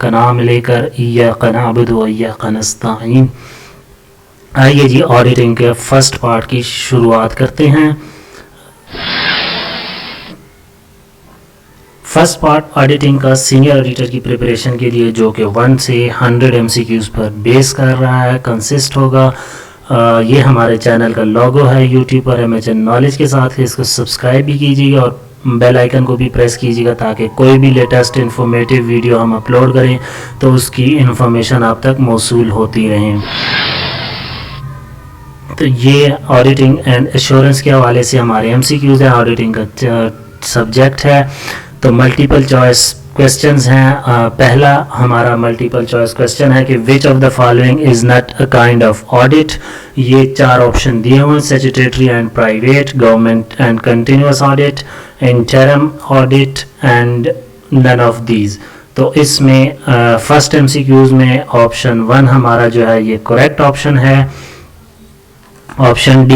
का नाम लेकर इय्याका नअबुदु व इय्याका नस्तईन। आइए जी ऑडिटिंग के फर्स्ट पार्ट की शुरुआत करते हैं। फर्स्ट पार्ट ऑडिटिंग का सीनियर ऑडिटर की प्रिपरेशन के लिए जो कि 1 से 100 MCQs पर बेस कर रहा है, कंसिस्ट होगा। ये हमारे चैनल का लोगो है यूट्यूब पर MHN नॉलेज के साथ है। इसको सब्सक्राइब भी कीजिएगा और बेल आइकन को भी प्रेस कीजिएगा ताकि कोई भी लेटेस्ट इन्फॉर्मेटिव वीडियो हम अपलोड करें तो उसकी इन्फॉर्मेशन आप तक मौसूल होती रहें। तो ये ऑडिटिंग एंड एश्योरेंस के हवाले से हमारे MCQs हैं, ऑडिटिंग का सब्जेक्ट है। तो मल्टीपल चॉइस क्वेश्चंस हैं। पहला हमारा मल्टीपल चॉइस क्वेश्चन है कि which of the following is not a kind of audit. ये 4 ऑप्शन दिए हुए हैं, statutory and private, government and continuous audit, interim audit and none of these. तो इसमें फर्स्ट MCQs में ऑप्शन 1 हमारा जो है ये करेक्ट ऑप्शन है, ऑप्शन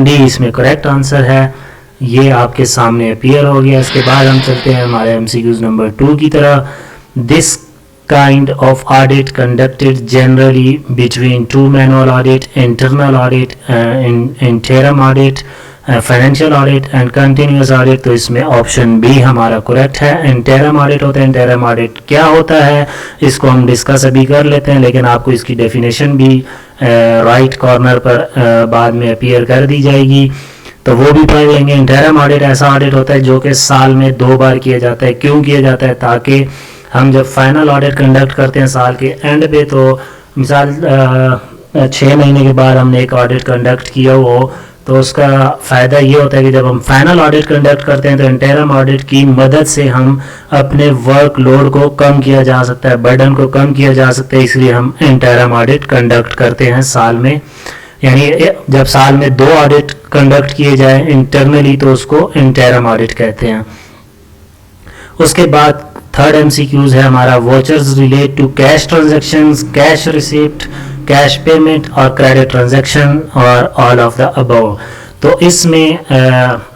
डी इसमें करेक्ट आंसर है। ये आपके सामने अपीयर हो गया। इसके बाद हम चलते हैं हमारे MCQs नंबर 2 की तरह। This kind of audit conducted generally between 2 manual audit, internal audit, interim audit, financial audit and continuous audit. तो इसमें ऑप्शन बी हमारा करेक्ट है, इंटरम ऑडिट होता है। इंटरम ऑडिट क्या होता है इसको हम डिस्कस अभी कर लेते हैं, लेकिन आपको इसकी डेफिनेशन भी राइट कॉर्नर पर बाद में अपीयर कर दी जाएगी, तो वो भी पढ़ लेंगे। इंटरम ऑडिट ऐसा ऑडिट होता है जो कि साल में 2 बार किया जाता है। क्यों किया जाता है? ताकि हम जब फाइनल ऑडिट कंडक्ट करते हैं साल के एंड पे, तो मिसाल 6 महीने के बाद हमने एक ऑडिट कंडक्ट किया हो, तो उसका फ़ायदा ये होता है कि जब हम फाइनल ऑडिट कंडक्ट करते हैं तो इंटरम ऑडिट की मदद से हम अपने वर्क लोड को कम किया जा सकता है, बर्डन को कम किया जा सकता है। इसलिए हम इंटरम ऑडिट कंडक्ट करते हैं साल में। यानी जब साल में 2 ऑडिट कंडक्ट किए जाए इंटरनली तो उसको इंटरम ऑडिट कहते हैं। उसके बाद थर्ड MCQs है हमारा vouchers relate to cash transactions, cash receipt, cash payment और क्रेडिट ट्रांजैक्शन और ऑल ऑफ द अबव। तो इसमें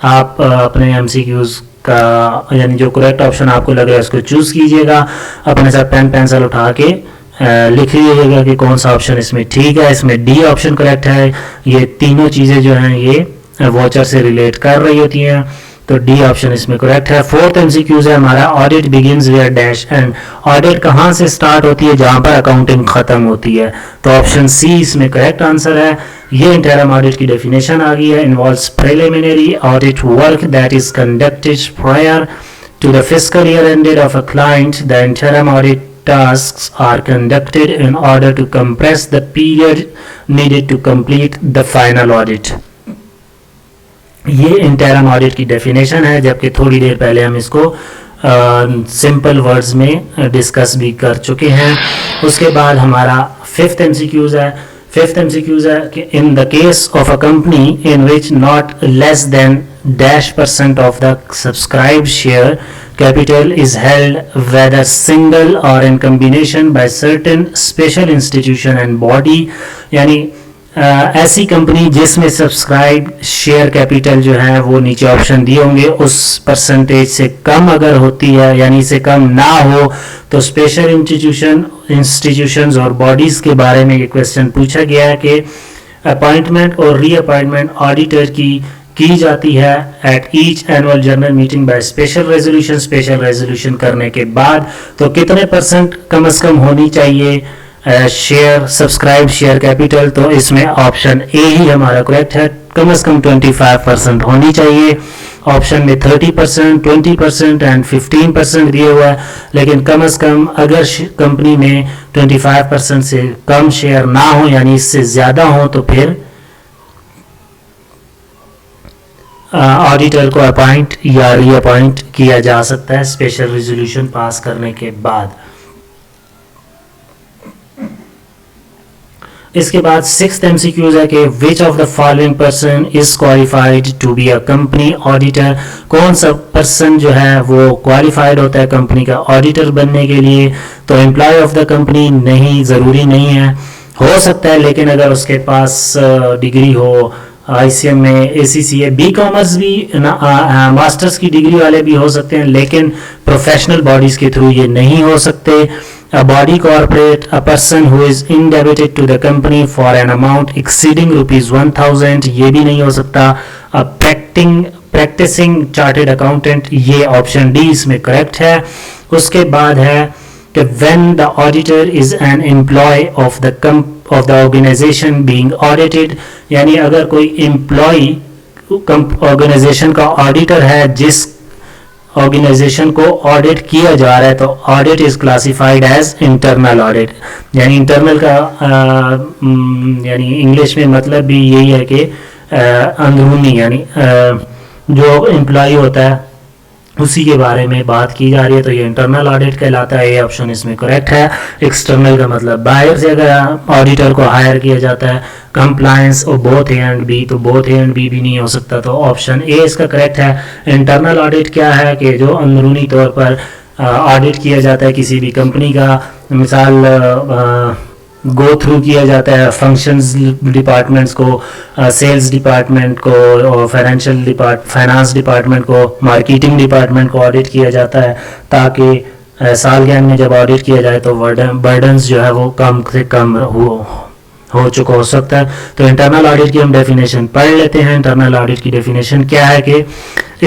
आप अपने MCQs का यानी जो करेक्ट ऑप्शन आपको लग रहा है उसको चूज़ कीजिएगा। अपने साथ पेन पेंसिल उठा के लिख लीजिएगा कि कौन सा ऑप्शन इसमें ठीक है। इसमें डी ऑप्शन करेक्ट है। ये तीनों चीज़ें जो हैं ये वाउचर से रिलेट कर रही होती हैं, तो डी ऑप्शन इसमें करेक्ट है। फोर्थ MCQs है हमारा audit begins where dash end. Audit कहाँ से स्टार्ट होती है? जहाँ पर अकाउंटिंग ख़त्म होती है, तो ऑप्शन सी इसमें करेक्ट आंसर है। ये इंटरम ऑडिट की डेफिनेशन आ गई है। Involves preliminary audit work that is conducted prior to the fiscal year ended of a client. The interim audit tasks are conducted in order to compress the period needed to complete the final audit। ये interim audit की definition है, जबकि थोड़ी देर पहले हम इसको simple words में discuss भी कर चुके हैं। उसके बाद हमारा फिफ्थ MCQs है। फिफ्थ MCQs है कि in the case of a company in which not less than -% of the subscribed share capital is held whether single or in combination by certain special institution and body। यानी ऐसी company जिसमें subscribe share capital जो है वो नीचे option दिए होंगे उस परसेंटेज से कम अगर होती है, यानी से कम ना हो, तो स्पेशल इंस्टीट्यूशंस और बॉडीज़ के बारे में ये क्वेश्चन पूछा गया है कि अपॉइंटमेंट और रीअपॉइंटमेंट ऑडिटर की जाती है at each annual general meeting by special resolution करने के बाद, तो कितने % कम से कम होनी चाहिए शेयर सब्सक्राइब शेयर कैपिटल। तो इसमें ऑप्शन ए ही हमारा करेक्ट है, कम से कम 25% होनी चाहिए। ऑप्शन में 30%, 20% एंड 15% दिए हुआ है, लेकिन कम से कम अगर कंपनी में 25% से कम शेयर ना हो यानी इससे ज़्यादा हो तो फिर ऑडिटर को अपॉइंट या रीअपॉइंट किया जा सकता है स्पेशल रेजोल्यूशन पास करने के बाद। इसके बाद सिक्स्थ MCQs है कि which of the following person is qualified to be a company auditor. कौन सा पर्सन जो है वो क्वालिफाइड होता है कंपनी का ऑडिटर बनने के लिए? तो एम्प्लॉय ऑफ द कंपनी नहीं, ज़रूरी नहीं है, हो सकता है, लेकिन अगर उसके पास डिग्री हो ICM में, ACCA, बी कॉमर्स भी मास्टर्स की डिग्री वाले भी हो सकते हैं, लेकिन प्रोफेशनल बॉडीज़ के थ्रू ये नहीं हो सकते. A body corporate, a person who is indebted to the company for an amount exceeding rupees 1000, ये भी नहीं हो सकता. A practicing chartered accountant, ये ऑप्शन डी इसमें करेक्ट है. उसके बाद है कि when the auditor is an employee of the organization being audited, यानी अगर कोई एम्प्लॉय ऑर्गेनाइजेशन का ऑडिटर है जिस ऑर्गेनाइजेशन को ऑडिट किया जा रहा है, तो audit is classified as internal audit. यानी इंटरनल का यानी इंग्लिश में मतलब भी यही है कि अंदरूनी, यानी जो एम्प्लॉय होता है उसी के बारे में बात की जा रही है, तो ये इंटरनल ऑडिट कहलाता है. ये ऑप्शन इसमें करेक्ट है. एक्सटर्नल का मतलब बाहर से अगर ऑडिटर को हायर किया जाता है. कंप्लायंस और बोथ ए एंड बी, तो बोथ ए एंड बी भी नहीं हो सकता, तो ऑप्शन ए इसका करेक्ट है. इंटरनल ऑडिट क्या है कि जो अंदरूनी तौर पर ऑडिट किया जाता है किसी भी कंपनी का, मिसाल गो थ्रू किया जाता है फंक्शंस डिपार्टमेंट्स को, सेल्स डिपार्टमेंट को, और फाइनेंस डिपार्टमेंट को, मार्केटिंग डिपार्टमेंट को ऑडिट किया जाता है, ताकि साल के अंत में जब ऑडिट किया जाए तो बर्डन्स जो है वो कम से कम हो चुका हो सकता है. तो इंटरनल ऑडिट की हम डेफिनेशन पढ़ लेते हैं. इंटरनल ऑडिट की डेफिनेशन क्या है कि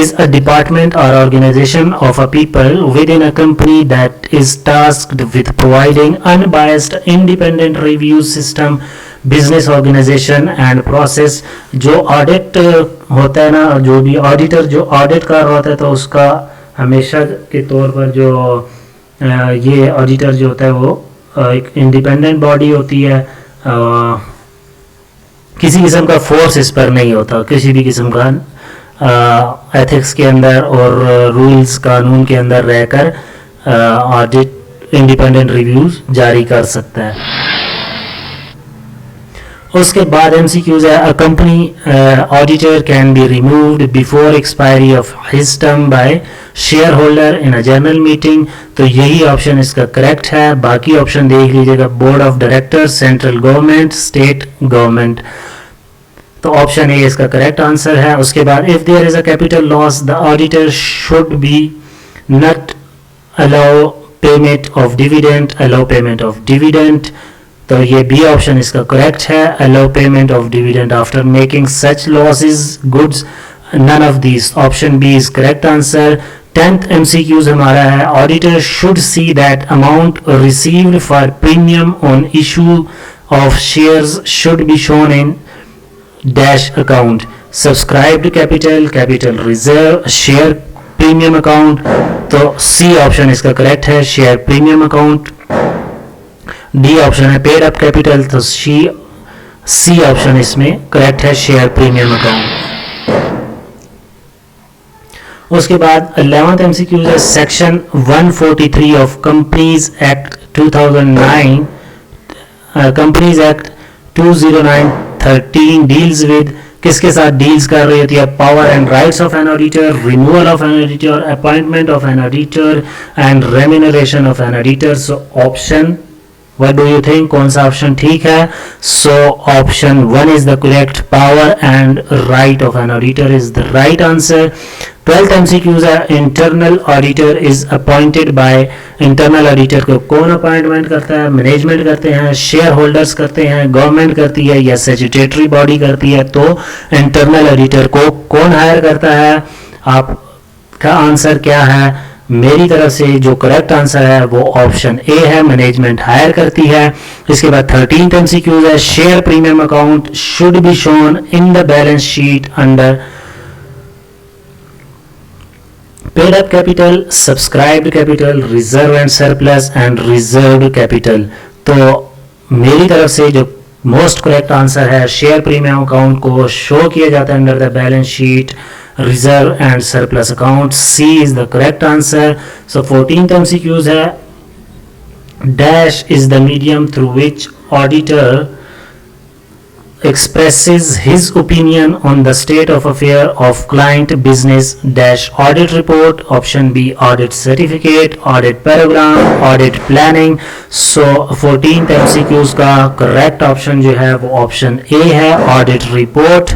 is a department or organization of a people within a company that is tasked with providing unbiased independent review system, business organization and process. जो ऑडिट होता है ना, जो भी ऑडिटर जो ऑडिट कर रहा होता है, तो उसका हमेशा के तौर पर जो ये ऑडिटर जो होता है वो एक इंडिपेंडेंट बॉडी होती है. किसी किस्म का फोर्स इस पर नहीं होता, किसी भी किस्म का एथिक्स के अंदर और रूल्स कानून के अंदर रहकर ऑडिट इंडिपेंडेंट रिव्यूज जारी कर सकता है. उसके बाद MCQs है. अ company auditor can be removed before expiry of his term by share holder in a general meeting, तो यही ऑप्शन इसका करेक्ट है. बाकी ऑप्शन देख लीजिएगा. Board of directors, central government, state government, तो ऑप्शन ए इसका करेक्ट आंसर है. उसके बाद if there is a capital loss the auditor should be not allow payment of dividend, तो ये बी ऑप्शन इसका करेक्ट है. Allow payment of dividend after making such losses goods, none of these. Option B is correct answer. 10th MCQs हमारा है. Auditor should see that amount received for premium on issue of shares should be shown in dash account. Subscribed capital reserve, share premium account, तो C option इसका correct है, share premium account. D option है paid up capital, तो सी option इसमें correct है, share premium account. उसके बाद 11th MCQ है. Section 143 of companies act 2009, companies act 20913 deals with, किसके साथ डील्स कर रही होती है? Power and rights of an auditor, removal of an auditor, appointment of an auditor and remuneration of an auditor. So option, what do you think, कौन सा option ठीक है? So option 1 is the correct. Power and right of an auditor is the right answer. 12th MCQs है. Internal auditor is appointed bye, internal auditor को कौन appointment करता है? Management करते हैं, शेयर होल्डर्स करते हैं, गवर्नमेंट करती है, या स्टैट्यूटरी बॉडी करती है? तो इंटरनल ऑडिटर को कौन हायर करता है? आपका आंसर क्या है? मेरी तरफ से जो करेक्ट आंसर है वो ऑप्शन ए है, मैनेजमेंट हायर करती है. इसके बाद 13th MCQs है. Share premium account should be shown in the balance sheet under paid up capital, subscribed capital, reserve and surplus and reserved capital. तो मेरी तरफ से जो मोस्ट करेक्ट आंसर है, शेयर प्रीमियम अकाउंट को शो किया जाता है under the balance sheet, reserve and surplus account. C is the correct answer. So 14th MCQs है. Dash is the medium through which auditor expresses his opinion on the state of affair of client business dash audit report. Option B audit certificate, audit program, audit planning. So 14th MCQs का correct option जो है वो option A है, audit report.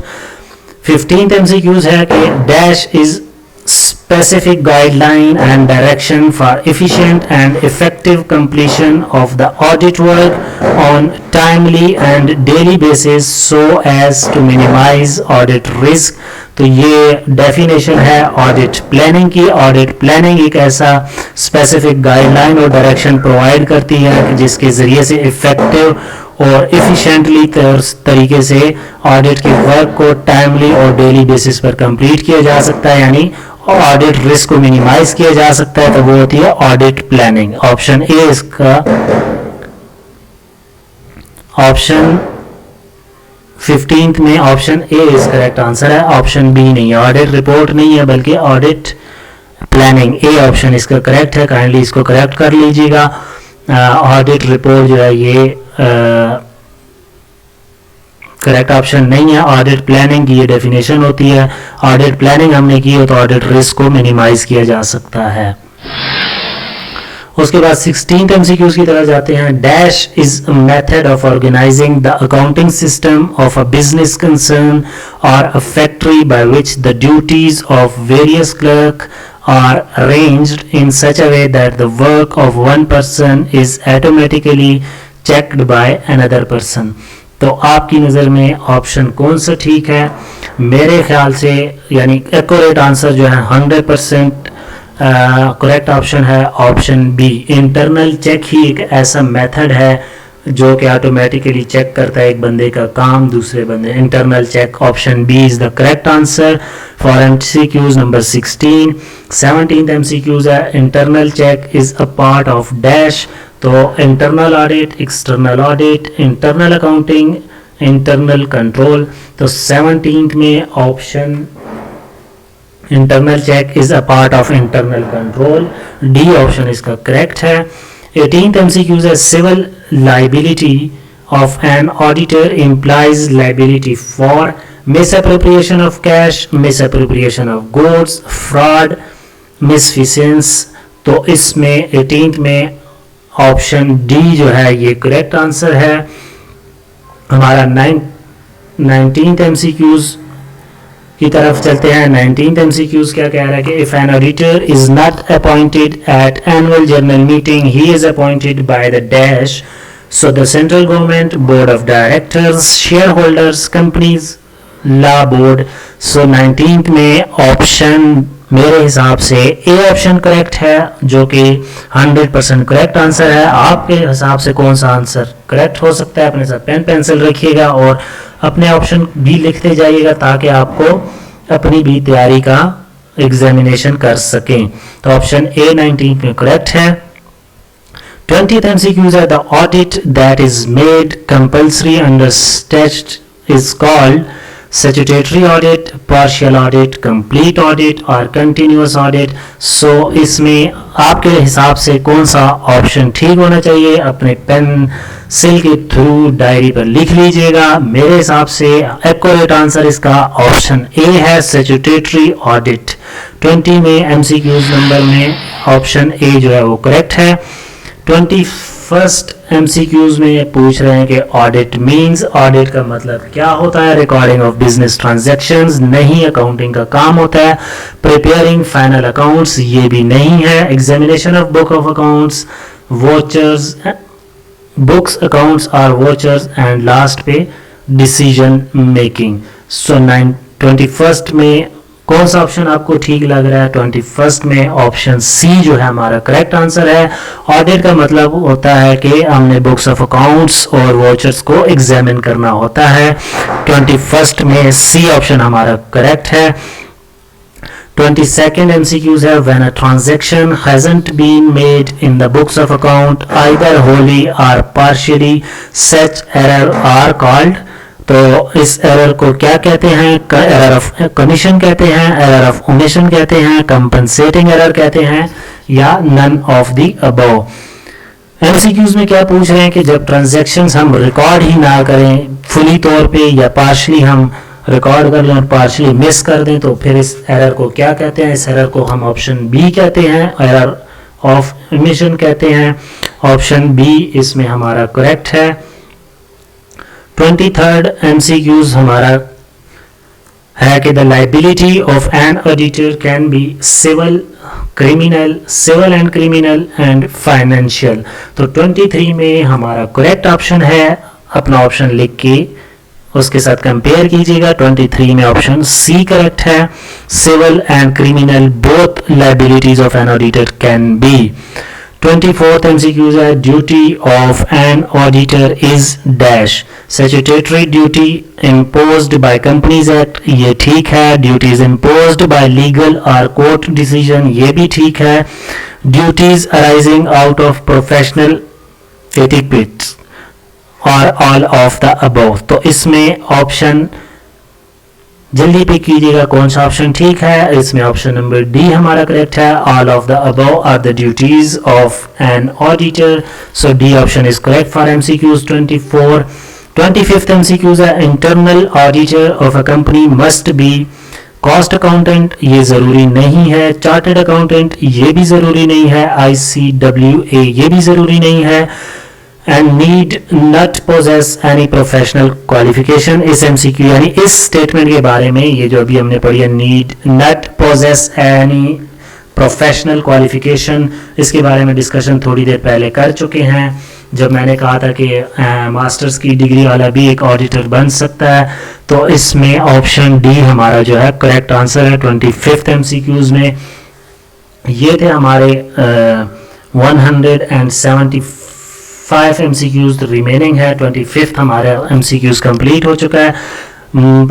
15th MCQs है कि dash is specific guideline and direction for efficient and effective completion of the audit work on timely and daily basis so as to minimize audit risk. तो ये definition है audit planning की. Audit planning एक ऐसा specific guideline और direction provide करती है जिसके ज़रिए से इफ़ेक्टिव और एफिशिएंटली तरीके से ऑडिट के वर्क को टाइमली और डेली बेसिस पर कंप्लीट किया जा सकता है, यानी ऑडिट रिस्क को मिनिमाइज किया जा सकता है. तो वो होती है ऑडिट प्लानिंग. ऑप्शन ए इसका, ऑप्शन 15th में option A is correct answer है. ऑप्शन बी नहीं है, ऑडिट रिपोर्ट नहीं है बल्कि ऑडिट प्लानिंग. ए ऑप्शन इसका करेक्ट है. काइंडली इसको करेक्ट कर लीजिएगा. ऑडिट रिपोर्ट जो है ये करेक्ट ऑप्शन नहीं है. ऑडिट प्लानिंग की ये डेफिनेशन होती है. ऑडिट प्लानिंग हमने की हो तो ऑडिट रिस्क को मिनिमाइज किया जा सकता है. उसके बाद 16th MCQs की तरफ जाते हैं. Dash is a method of organizing the accounting system of a business concern or a factory by which the duties of various clerk are arranged in such a way that the work of one person is automatically checked by another person. तो आपकी नज़र में option कौन सा ठीक है? मेरे ख्याल से यानी एक्यूरेट आंसर जो है 100% करेक्ट ऑप्शन है ऑप्शन बी. इंटरनल चेक ही एक ऐसा मेथड है जो कि ऑटोमेटिकली चेक करता है एक बंदे का काम दूसरे बंदे. Internal check. Option B is the correct answer for MCQs number 16. 17th MCQs है. Internal check is a part of dash. तो internal audit, external audit, internal accounting, internal control. तो 17th में option internal check is a part of internal control. D option इसका correct है. 18th MCQs है. Civil liability of an auditor implies liability for misappropriation of cash, misappropriation of goods, fraud, misfeasance. तो इसमें 18th में option D जो है ये correct answer है. हमारा 19th MCQs की तरफ चलते हैं. 19th MCQs क्या कह रहा है कि if an auditor is not appointed at annual general meeting he is appointed by the dash. So the central government, board of directors, shareholders, companies, law board. So 19th में option मेरे हिसाब से A option correct है जो कि 100% correct answer है. आपके हिसाब से कौन सा आंसर करेक्ट हो सकता है? अपने साथ पेन पेंसिल रखिएगा और अपने ऑप्शन भी लिखते जाइएगा ताकि आपको अपनी भी तैयारी का एग्जामिनेशन कर सकें. तो ऑप्शन ए 19th में करेक्ट है. 20th MCQs are the audit that is made compulsory under statute is called statutory audit, partial audit, complete audit or continuous audit. So इसमें आपके हिसाब से कौन सा ऑप्शन ठीक होना चाहिए? अपने पेंसिल के थ्रू डायरी पर लिख लीजिएगा. मेरे हिसाब से एक्यूरेट आंसर इसका ऑप्शन ए है, स्टैट्यूटरी ऑडिट. 20 में MCQs नंबर में ऑप्शन ए जो है वो करेक्ट है. 21st MCQs में पूछ रहे हैं कि ऑडिट मींस, ऑडिट का मतलब क्या होता है? रिकॉर्डिंग ऑफ बिजनेस ट्रांजैक्शंस नहीं, अकाउंटिंग का काम होता है. प्रिपेयरिंग फाइनल अकाउंट्स ये भी नहीं है. Examination of book of accounts, watchers, books accounts और वॉचर्स एंड लास्ट पे डिसीजन मेकिंग. सो 21st में कौन सा ऑप्शन आपको ठीक लग रहा है? 21st में ऑप्शन सी जो है हमारा करेक्ट आंसर है. ऑडिट का मतलब होता है कि हमने बुक्स ऑफ अकाउंट्स और वॉचर्स को एग्जामिन करना होता है. 21st में सी ऑप्शन हमारा करेक्ट है. 22nd MCQs है. when a transaction hasn't been made in the books of account either wholly or partially, such error are called. तो इस एरर को क्या कहते हैं? एरर ऑफ कमीशन कहते हैं, एरर ऑफ ओमिशन कहते हैं, कंपनसेटिंग एरर कहते हैं या none of the above. MCQs में क्या पूछ रहे हैं कि जब ट्रांजैक्शंस हम रिकॉर्ड ही ना करें फुली तौर पे या पार्शली हम रिकॉर्ड कर लें और पार्शली मिस कर दें तो फिर इस एरर को क्या कहते हैं? इस एरर को हम ऑप्शन बी कहते हैं, एरर ऑफ ओमिशन कहते हैं. ऑप्शन बी इसमें हमारा करेक्ट है. 23rd MCQs हमारा है कि the liability of an auditor can be civil, criminal, civil and criminal and financial. तो 23 में हमारा करेक्ट ऑप्शन है, अपना ऑप्शन लिख के उसके साथ कंपेयर कीजिएगा। 23 में ऑप्शन सी करेक्ट है, civil and criminal both liabilities of an auditor can be. 24th MCQ है, duty of an auditor is dash, statutory duty imposed by companies act, ये ठीक है। ड्यूटीज इम्पोज्ड बाय लीगल और court decision, ये भी ठीक है। Duties arising out of professional etiquettes और ऑल ऑफ द अबव। तो इसमें ऑप्शन जल्दी पिक कीजिएगा कौन सा ऑप्शन ठीक है। इसमें ऑप्शन नंबर डी हमारा करेक्ट है, all of the above are the duties of an auditor. So D option is correct for MCQs 24। 25th MCQs है, internal auditor of a company must be cost accountant, ये जरूरी नहीं है। Chartered accountant, ये भी जरूरी नहीं है। ICWA, ये भी जरूरी नहीं है। And need not possess any professional qualification. इस MCQ यानी इस स्टेटमेंट के बारे में, ये जो अभी हमने पढ़ी है, need not possess any professional qualification, इसके बारे में डिस्कशन थोड़ी देर पहले कर चुके हैं जब मैंने कहा था कि मास्टर्स की डिग्री वाला भी एक ऑडिटर बन सकता है। तो इसमें ऑप्शन डी हमारा जो है करेक्ट आंसर है 25th MCQs में। ये थे हमारे 175 MCQs रिमेनिंग है। 25th हमारा MCQs कंप्लीट हो चुका है।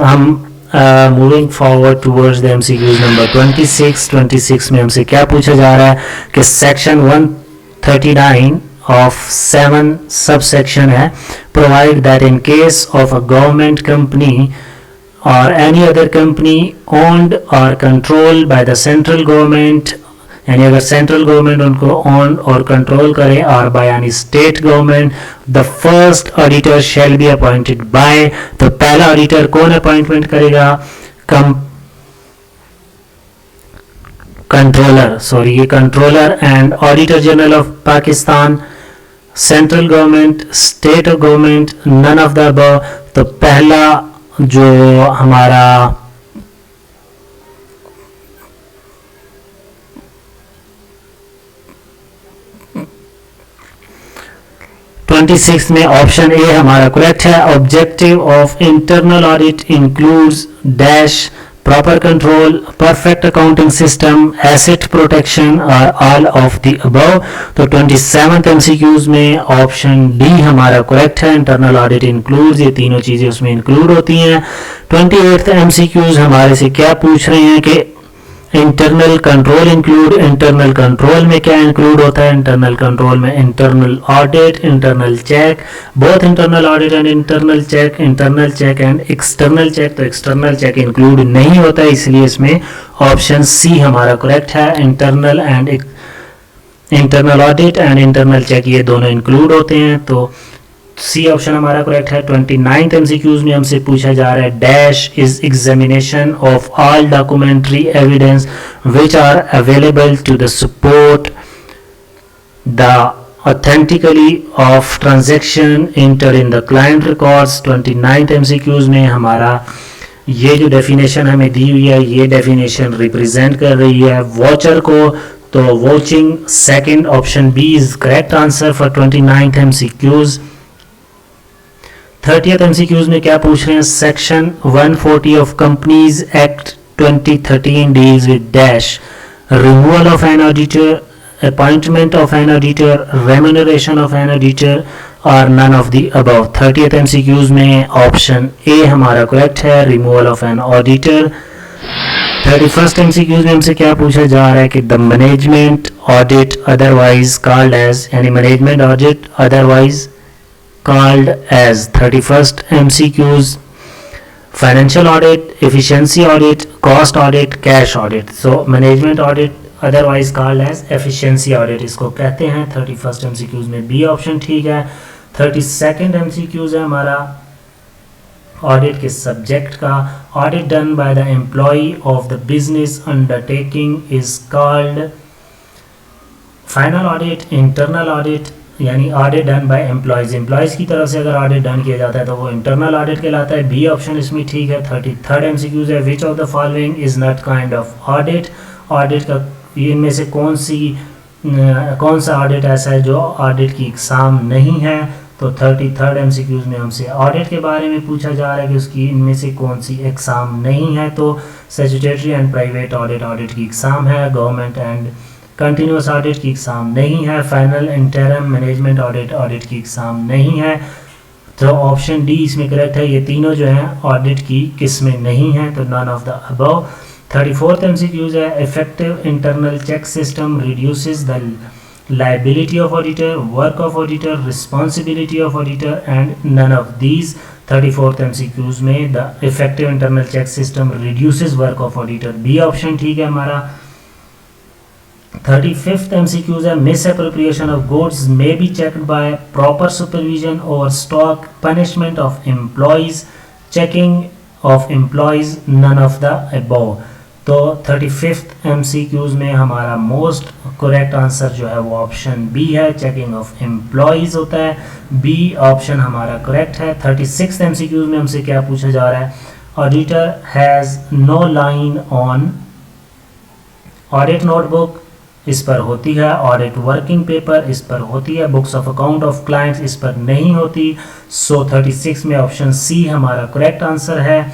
हम moving forward towards the MCQs number 26 में हमसे क्या पूछा जा रहा है कि सेक्शन 139 of 7 subsection है, provide that in case of a government company or any other company owned or controlled by the central government, यानी अगर सेंट्रल गवर्नमेंट उनको ऑन और कंट्रोल करे, और by any state government, the first auditor shall be appointed by, तो पहला auditor कौन appointment करेगा? कंट्रोलर, सॉरी ये controller and auditor general of Pakistan, central government, state of government, none of the above. तो पहला जो हमारा 26 में ऑप्शन ए हमारा करेक्ट है। Objective of internal audit includes dash, proper control, perfect accounting system, asset protection और all of the above. तो 27th MCQs में ऑप्शन डी हमारा करेक्ट है, इंटरनल ऑडिट इंक्लूड्स, ये तीनों चीजें उसमें इंक्लूड होती हैं। 28th MCQs हमारे से क्या पूछ रहे हैं कि internal control include, internal control में क्या इंक्लूड होता है? इंटरनल कंट्रोल में internal audit, internal check, both internal audit and internal check, internal check and external check. तो एक्सटर्नल चेक इंक्लूड नहीं होता है, इसलिए इसमें ऑप्शन सी हमारा करेक्ट है। Internal and internal audit and internal check ये दोनों इंक्लूड होते हैं, तो सी ऑप्शन हमारा करेक्ट है। 29th MCQs में हमसे पूछा जा रहा है dash is examination of all documentary evidence which are available to the support the authentically of transaction inter in the client records. 29th MCQs में हमारा ये जो डेफिनेशन हमें दी हुई है, ये डेफिनेशन रिप्रेजेंट कर रही है वॉचर को, तो watching second option B is correct answer for 29th MCQs। 30th MCQs में क्या पूछ रहे हैं? Section 140 of companies act 2013 deals with dash, removal of an auditor, appointment of an auditor, remuneration of an auditor or none of the above. 30th MCQs में option A हमारा correct है, removal of an auditor. 31st MCQs में हमसे क्या पूछा जा रहा है कि the management audit otherwise called as, यानी management audit otherwise called as 31st MCQs, financial audit, efficiency audit, cost audit, cash audit. So management audit otherwise called as efficiency audit इसको कहते हैं। 31st MCQs में B option ठीक है। 32nd MCQs है हमारा audit के सब्जेक्ट का, audit done by the employ of the business undertaking is called final audit, internal audit, यानी audit done by employees, employees की तरफ से अगर ऑडिट डन किया जाता है तो वो इंटरनल ऑडिट कहलाता है। बी ऑप्शन इसमें ठीक है। 33rd MCQs है, which of the following is not kind of audit, audit का इनमें से कौन सा ऑडिट ऐसा है जो ऑडिट की एग्ज़ाम नहीं है। तो 33rd MCQs में हमसे ऑडिट के बारे में पूछा जा रहा है कि उसकी इनमें से कौन सी एग्ज़ाम नहीं है। तो statutory and private audit, audit की एग्ज़ाम है। गवर्नमेंट एंड कंटिन्यूस ऑडिट की एग्ज़ाम नहीं है। Final interim management audit, audit की एग्ज़ाम नहीं है। तो ऑप्शन डी इसमें करेक्ट है। ये तीनों जो हैं ऑडिट की किस्में नहीं हैं, तो none of the above. 34th MCQs है, effective internal check system reduces the liability of auditor, work of auditor, responsibility of auditor and none of these। 34th MCQs में the effective internal check system reduces work of auditor, B option ठीक है हमारा। 35th MCQs है, misappropriation of goods may be checked by proper supervision over stock, punishment of employees, checking of employees, none of the above। तो 35th MCQs में हमारा most correct answer जो है वो ऑप्शन बी है, चेकिंग ऑफ एम्प्लॉयज़ होता है। B option हमारा करेक्ट है। 36th MCQs में हमसे क्या पूछा जा रहा है, auditor has no line on audit notebook, इस पर होती है। ऑडिट वर्किंग पेपर, इस पर होती है। Books of account of clients, इस पर नहीं होती। सो 36 में ऑप्शन सी हमारा करेक्ट आंसर है।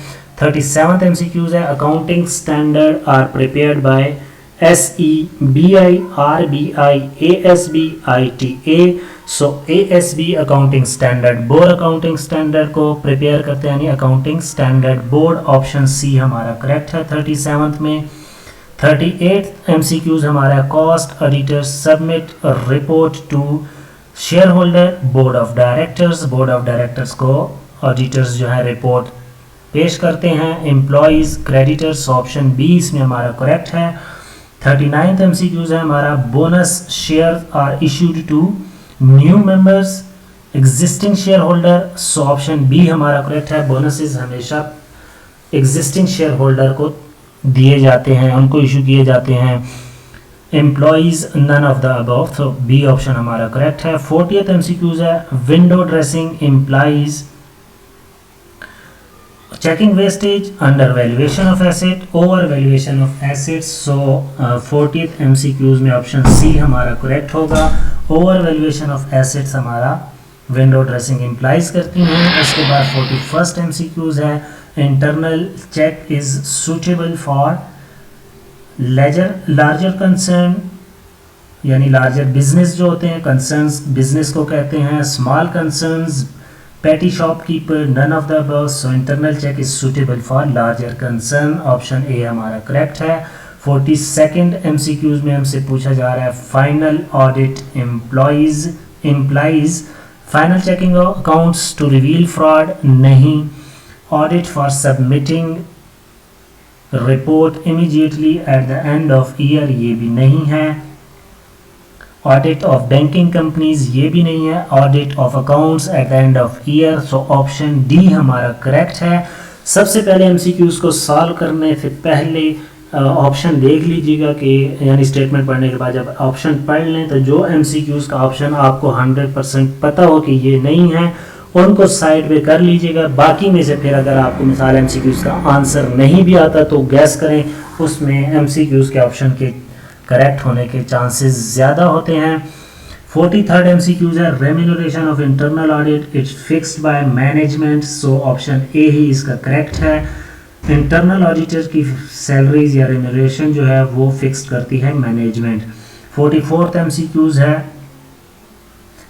37th MCQs है, accounting standard are prepared by SEBI, RBI, ASB, ITA। सो ASB accounting standard board accounting standard को प्रिपेयर करते हैं, यानी accounting standard board. Option C हमारा करेक्ट है 37th में। 38th MCQs हमारा, cost auditor submit report to share holder board of directors, board of directors को ऑडिटर्स जो है रिपोर्ट पेश करते हैं। एम्प्लॉयज़ क्रेडिटर्स, ऑप्शन बी इसमें हमारा करेक्ट है। 39th MCQs है हमारा, bonus share are issued to new members existing share holder. So option B हमारा करेक्ट है। बोनसेस हमेशा एग्जिस्टिंग शेयर होल्डर को दिए जाते हैं, उनको इशू किए जाते हैं। Employees none of the above, तो बी ऑप्शन हमारा करेक्ट है। 40th MCQs है, window dressing implies checking wastage, under valuation of asset, over valuation of assets। so 40th MCQs में ऑप्शन सी हमारा करेक्ट होगा। over valuation of assets हमारा window dressing implies करती हैं। उसके बाद 41st MCQs है, internal check is suitable for larger concern, यानी लार्जर बिजनेस जो होते हैं, कंसर्न्स बिजनेस को कहते हैं। Small concerns, petty shopkeeper, none of the above। so internal check is suitable for larger concern। Option A हमारा correct है। 42nd MCQs में हमसे पूछा जा रहा है, final audit implies final checking accounts to reveal fraud, नहीं। Audit for submitting report immediately at the end of year, ये भी नहीं है। ऑडिट ऑफ बैंकिंग कंपनीज, ये भी नहीं है। Audit of accounts at the end of year. So option D हमारा करेक्ट है। सबसे पहले MCQs को सॉल्व करने से पहले ऑप्शन देख लीजिएगा कि यानी स्टेटमेंट पढ़ने के बाद जब ऑप्शन पढ़ लें तो जो MCQs का ऑप्शन आपको 100% पता हो कि ये नहीं है, उनको साइड पे कर लीजिएगा। बाकी में से फिर अगर आपको मिसाल MCQs का आंसर नहीं भी आता तो गैस करें, उसमें MCQs के ऑप्शन के करेक्ट होने के चांसेस ज़्यादा होते हैं। 43rd MCQs है, remuneration of internal audit it's fixed by management. So option A ही इसका करेक्ट है। इंटरनल ऑडिटर की सैलरीज या रेम्यूनरेशन जो है वो फिक्स करती है मैनेजमेंट। 44th MCQs है,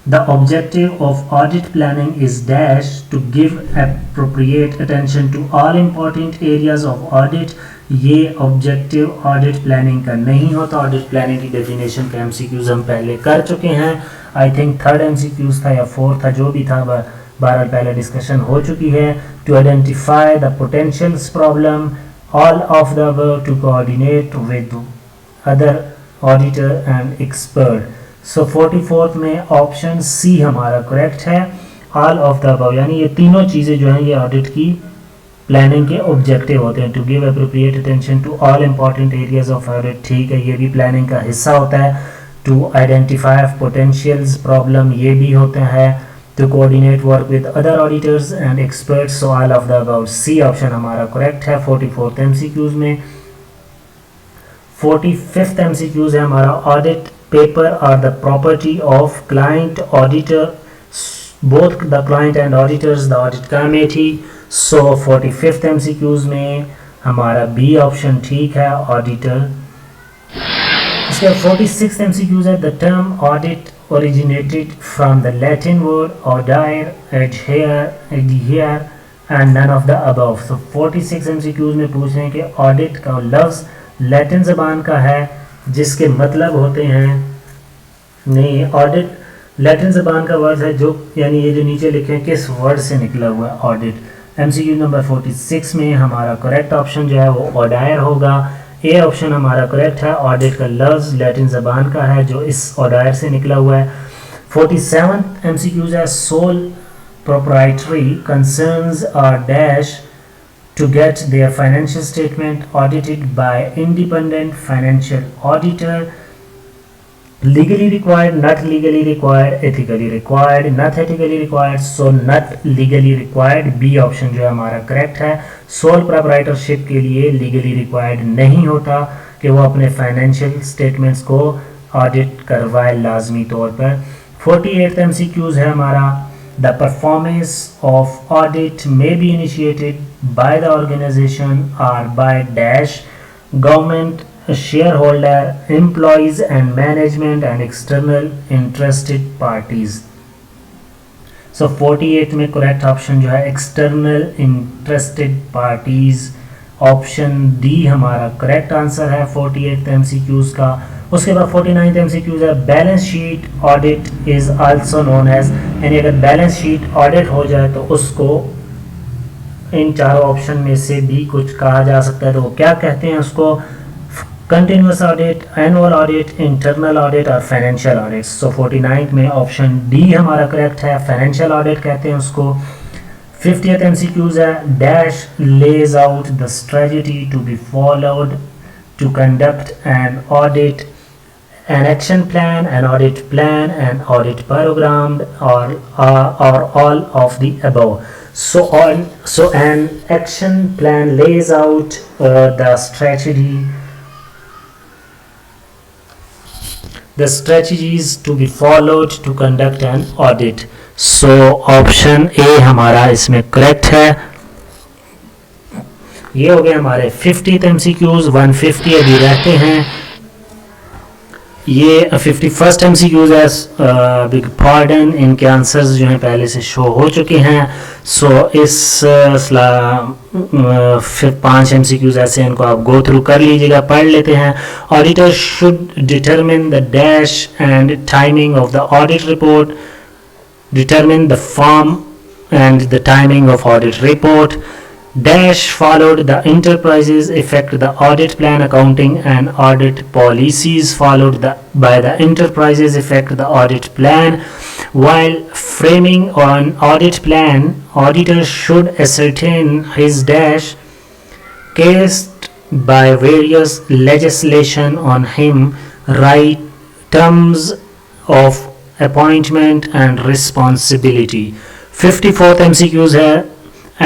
the objective of audit planning is dash to give appropriate attention to all important areas of audit. ये ऑब्जेक्टिव ऑडिट प्लानिंग का नहीं होता। ऑडिट प्लानिंग की डेफिनेशन का MCQs हम पहले कर चुके हैं। आई थिंक 3rd MCQs था या 4th था, जो भी था, बहरहाल पहले डिस्कशन हो चुकी है। To identify the potentials problem, all of the above, to coordinate with other auditor and expert. So 44th में ऑप्शन सी हमारा करेक्ट है, ऑल ऑफ द अबव, यानी ये तीनों चीज़ें जो हैं ये ऑडिट की प्लानिंग के ऑब्जेक्टिव होते हैं। To give appropriate attention to all important areas of audit, ठीक है, ये भी प्लानिंग का हिस्सा होता है। टू आइडेंटिफाई पोटेंशियल्स प्रॉब्लम ये भी होते हैं, to coordinate work with other auditors and experts, so all of the about C option हमारा करेक्ट है 44th MCQs में। 45th MCQs है हमारा audit paper are the property of client auditor, both the client and auditors the audit committee, so 45th MCQs में हमारा B option ठीक है auditor. इसके 46th MCQs है the term audit originated from the Latin word audire, adhere and none of the above। so 46 MCQs में पूछ रहे हैं कि ऑडिट का लफ्ज़ लैटिन ज़बान का है जिसके मतलब होते हैं, नहीं ऑडिट लैटिन ज़बान का वर्ड है जो, यानी ये जो नीचे लिखे हैं किस वर्ड से निकला हुआ है ऑडिट। MCQ नंबर 46 में हमारा करेक्ट ऑप्शन जो है वो ऑडायर होगा, ए ऑप्शन हमारा करेक्ट है। ऑडिट का लफ्ज़ लैटिन ज़बान का है जो इस ऑडायर से निकला हुआ है। 47th MCQs है sole proprietary concerns are dash to get their financial statement audited by independent financial auditor, legally required, not legally required, ethically required, not ethically required, so not legally required, B option जो है हमारा correct है। Sole proprietorship के लिए legally required नहीं होता कि वो अपने फाइनेंशियल स्टेटमेंट्स को ऑडिट करवाए लाजमी तौर पर। 48th MCQs है हमारा the performance of audit may be initiated by the organization or by dash government, shareholder, employees and management and external interested parties। so 48 में correct option जो है external interested parties, option D हमारा correct answer है 48th MCQs का। उसके बाद 49th MCQs है balance sheet audit is also known as, यानी अगर बैलेंस शीट ऑडिट हो जाए तो उसको इन चारों ऑप्शन में से भी कुछ कहा जा सकता है, तो वो क्या कहते हैं उसको, continuous audit, annual audit, internal audit और फाइनेंशियल ऑडिट। सो 49 में ऑप्शन डी हमारा करेक्ट है, फाइनेंशियल ऑडिट कहते हैं उसको। 50th MCQs है dash lays out the strategy to be followed to conduct an audit, an action plan, an audit plan, an audit program, or all of the above। so an action plan lays out the strategies to be followed to conduct an audit। so option A हमारा इसमें correct है। ये हो गए हमारे 50th MCQs। 150 अभी रहते हैं। ये 51st MCQs है बिग पार्डन, इनके आंसर्स जो हैं पहले से शो हो चुके हैं। सो इस 5 MCQs ऐसे इनको आप गो थ्रू कर लीजिएगा, पढ़ लेते हैं। Auditor should determine the dash and timing of the audit report, determine the form and the timing of audit report, dash followed the enterprises affect the audit plan accounting and audit policies followed by the enterprises affect the audit plan। while framing an audit plan, auditor should ascertain his dash caused by various legislation on him, right terms of appointment and responsibility। 54th MCQs है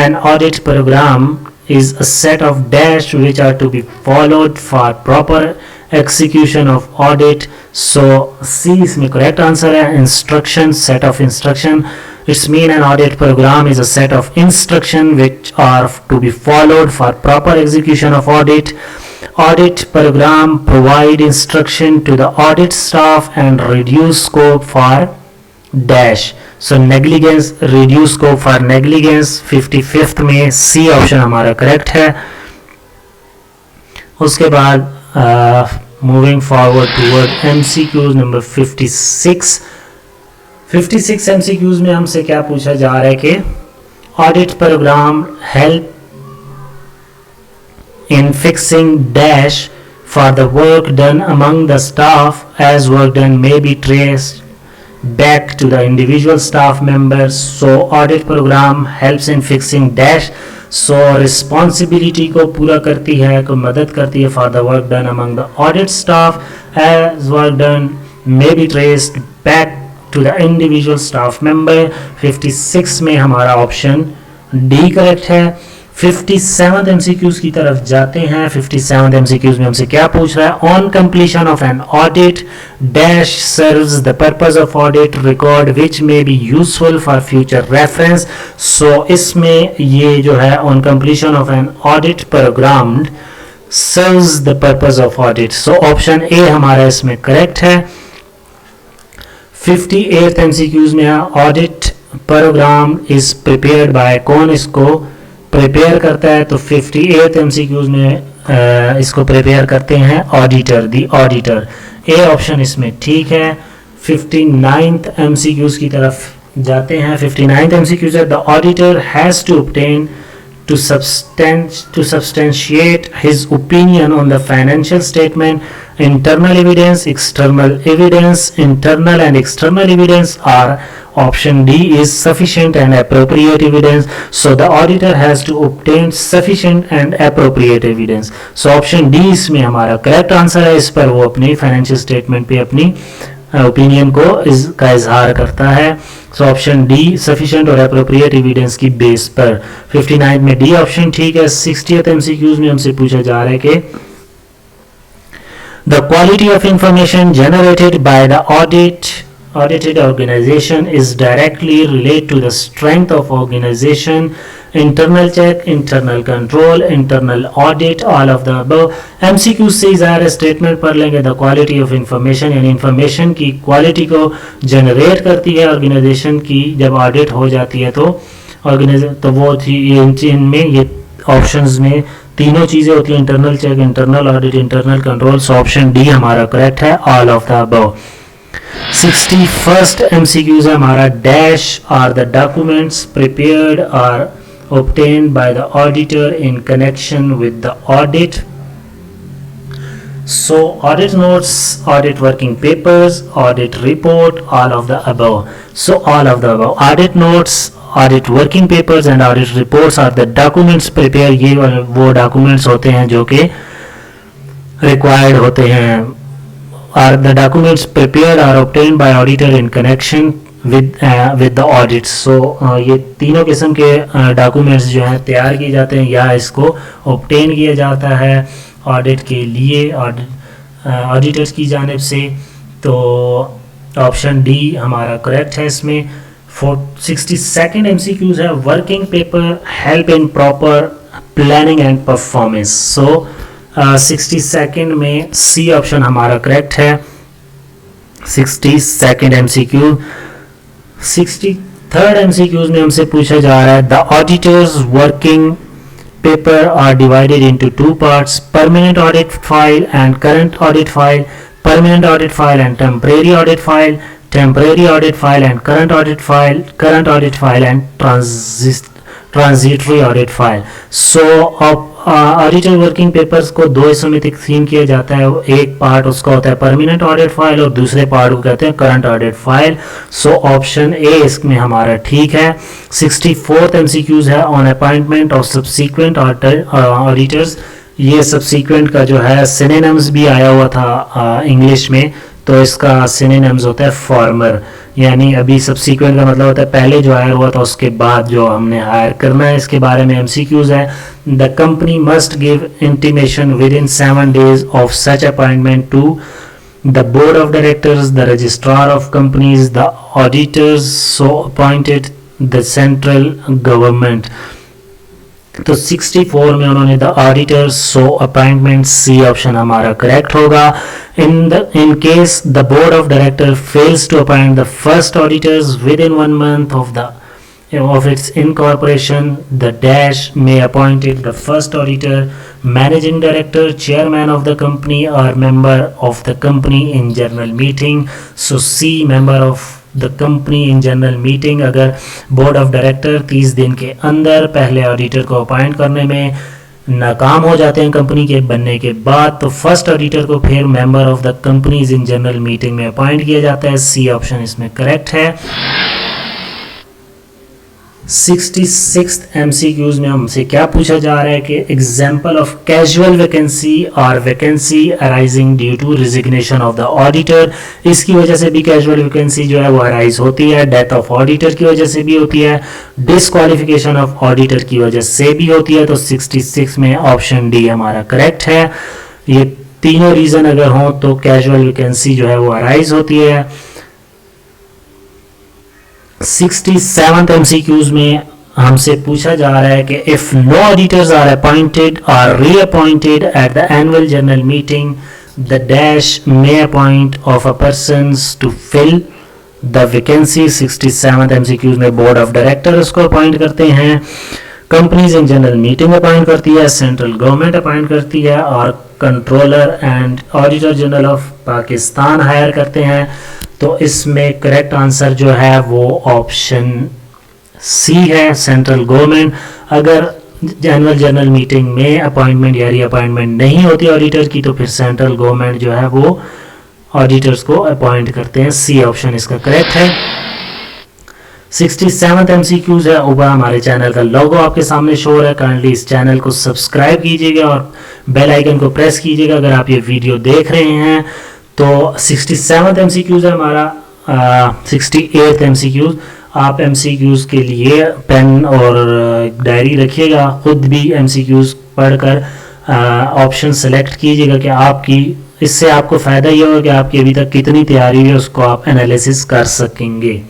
an audit program is a set of dash which are to be followed for proper execution of audit। so C इसमें correct answer है। instruction, set of instruction, it's mean an audit program is a set of instruction which are to be followed for proper execution of audit। audit program provide instruction to the audit staff and reduce scope for dash। so negligence, reduce scope for negligence। 55th में C option हमारा correct है। उसके बाद moving forward toward MCQs number 56। 56 MCQs में हमसे क्या पूछा जा रहा है कि audit program help in fixing dash for the work done among the staff as work done may be traced back to the individual staff members। so audit program helps in fixing dash, so responsibility को पूरा करती है, को मदद करती है for the work done among the audit staff as work done may be traced back to the individual staff member। 56 में हमारा ऑप्शन डी करेक्ट है। 57th MCQs की तरफ जाते हैं। 57th MCQs में हमसे क्या पूछ रहा है? On completion of an audit dash serves the purpose of audit record which may be useful for future reference. So इसमें ये जो है on completion of an audit programmed serves the purpose of audit. So option A हमारा इसमें correct है। 58th MCQs में audit programme is prepared by, कौन इसको प्रिपेयर करता है? तो 58th MCQs में इसको प्रिपेयर करते हैं auditor, the auditor. A option इसमें ठीक है। 59th MCQs की तरफ जाते हैं। 59th MCQs है the auditor has to obtain to substantiate his opinion on the financial statement, internal evidence, external evidence, internal and external evidence are option D is sufficient and appropriate evidence। So the auditor has to obtain sufficient and appropriate evidence। So option D इसमें हमारा correct answer है। इस पर वो अपनी financial statement पे अपनी opinion का इजहार करता है। सो ऑप्शन डी सफिशिएंट और एप्रोप्रिएट एविडेंस की बेस पर। 59 में डी ऑप्शन ठीक है। 60th MCQs में हमसे पूछा जा रहा है कि the quality of information generated by the audited organization is directly related to the strength of organization, internal check, internal control, internal audit, all of the above। MCQ से ज़ाहिर स्टेटमेंट पढ़ लेंगे। द क्वालिटी ऑफ इंफॉर्मेशन यानी information की quality को generate करती है organisation की, जब ऑडिट हो जाती है तो तो वो थी इनमें ये ऑप्शंस में तीनों चीज़ें होती हैं, internal check, internal audit, internal control. So option D हमारा करेक्ट है, all of the above. 61st MCQs है हमारा dash are the documents prepared or obtained by the auditor in connection with the audit। So audit notes, audit working papers, audit report, all of the above। So all of the above audit notes, audit working papers and audit reports are the documents prepared। ये वो documents होते हैं जो कि required होते हैं। are the documents prepared or obtained by auditor in connection with the audit। so ये तीनों किस्म के डॉक्यूमेंट्स जो हैं तैयार किए जाते हैं या इसको obtain किया जाता है ऑडिट के लिए ऑडिटर्स की जानिब से। तो ऑप्शन डी हमारा करेक्ट है इसमें। 62nd MCQs है working paper help in proper planning and performance. So 62nd में सी ऑप्शन हमारा करेक्ट है। 62nd MCQ। 63rd MCQs में हमसे पूछा जा रहा है the auditors working paper are divided into two parts, permanent audit file and current audit file, permanent audit file and temporary audit file, temporary audit file and current audit file, current audit file and transitory audit file. So auditor working papers को दो हिस्सों में तकसीम किया जाता है। एक part उसका होता है परमानेंट ऑडिट फाइल और दूसरे पार्ट को कहते हैं करंट ऑडिट फाइल। सो ऑप्शन ए इसमें हमारा ठीक है। 64th MCQs है on appointment of subsequent auditors. ये सब्सीक्वेंट का जो है सिनोनिम्स भी आया हुआ था इंग्लिश में, तो इसका सिनोनिम्स होता है फॉर्मर, यानी अभी सब्सीक्वेंट का मतलब होता है पहले जो हायर हुआ था उसके बाद जो हमने हायर करना है। इसके बारे में MCQs है the company must give intimation within 7 days of such appointment to the board of directors, the registrar of companies, the auditors so appointed, the central government. तो 64 में उन्होंने the auditors so appointment, C option हमारा correct होगा। in case the board of director fails to appoint the first auditors within 1 month of its incorporation, the dash may appoint it the first auditor, managing director, chairman of the company or member of the company in general meeting। so C member of the company in general meeting. अगर board of director 30 दिन के अंदर पहले auditor को appoint करने में नाकाम हो जाते हैं कंपनी के बनने के बाद, तो फर्स्ट ऑडिटर को फिर member of the companies in general meeting में अपॉइंट किया जाता है। सी ऑप्शन इसमें करेक्ट है। 66 MCQs में हमसे क्या पूछा जा रहा है कि एग्जाम्पल ऑफ कैजुअल वैकेंसी और vacancy arising due to resignation of the auditor. इसकी वजह से भी कैजुअल वैकेंसी जो है वो अराइज होती है, डेथ ऑफ ऑडिटर की वजह से भी होती है, डिसक्वालिफिकेशन ऑफ ऑडिटर की वजह से भी होती है। तो 66 में ऑप्शन डी हमारा करेक्ट है। ये तीनों रीजन अगर हो तो कैजुअल वैकेंसी जो है वो अराइज होती है। 67th MCQs में हमसे पूछा जा रहा है कि if no auditors are appointed or reappointed at the annual general meeting the dash may appoint of a person to fill the vacancy. 67th MCQs में बोर्ड ऑफ डायरेक्टर्स को अपॉइंट करते हैं, companies in general meeting appoint करती है, central government appoint करती है और controller and auditor general of Pakistan hire करते हैं। तो इसमें करेक्ट आंसर जो है वो ऑप्शन सी है, सेंट्रल गवर्नमेंट। अगर एनुअल जनरल मीटिंग में अपॉइंटमेंट या रीअपॉइंटमेंट नहीं होती ऑडिटर की तो फिर सेंट्रल गवर्नमेंट जो है वो ऑडिटर्स को अपॉइंट करते हैं। सी ऑप्शन इसका करेक्ट है। 67th MCQs है। ऊपर हमारे चैनल का लोगो आपके सामने शो हो रहा है, काइंडली इस चैनल को सब्सक्राइब कीजिएगा और बेल आइकन को प्रेस कीजिएगा अगर आप ये वीडियो देख रहे हैं। तो 67th MCQs है हमारा। 68th MCQs, आप MCQs के लिए पेन और डायरी रखिएगा, खुद भी MCQs पढ़कर ऑप्शन सेलेक्ट कीजिएगा कि आपकी इससे आपको फ़ायदा ये होगा कि आपकी अभी तक कितनी तैयारी हुई है उसको आप एनालिसिस कर सकेंगे।